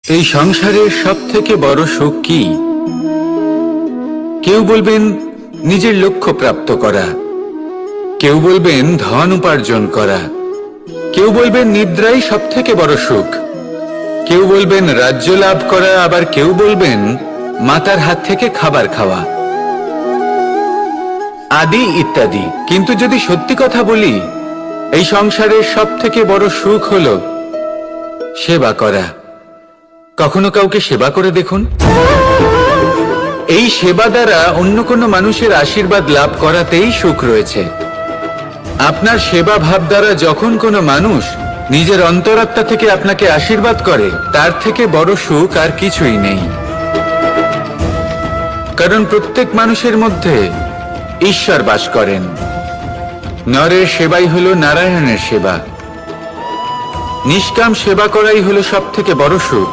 এই সংসারের সবথেকে বড় সুখ কি? কেউ বলবেন নিজের লক্ষ্য প্রাপ্ত করা, কেউ বলবেন ধন উপার্জন করা, কেউ বলবেন নিদ্রাই সবথেকে বড় সুখ, কেউ বলবেন রাজ্য লাভ করা, আবার কেউ বলবেন মাতার হাত থেকে খাবার খাওয়া, আদি ইত্যাদি। কিন্তু যদি সত্যি কথা বলি, এই সংসারের সবথেকে বড় সুখ হলো সেবা করা। কখনো কাউকে সেবা করে দেখুন। এই সেবা দ্বারা অন্য কোনো মানুষের আশীর্বাদ লাভ করাতেই সুখ রয়েছে। আপনার সেবা ভাব দ্বারা যখন কোনো মানুষ নিজের অন্তরাত্মা থেকে আপনাকে আশীর্বাদ করে, তার থেকে বড় সুখ আর কিছুই নেই। কারণ প্রত্যেক মানুষের মধ্যে ঈশ্বর বাস করেন। নরের সেবাই হলো নারায়ণের সেবা। নিষ্কাম সেবা করাই হলো সবথেকে বড় সুখ।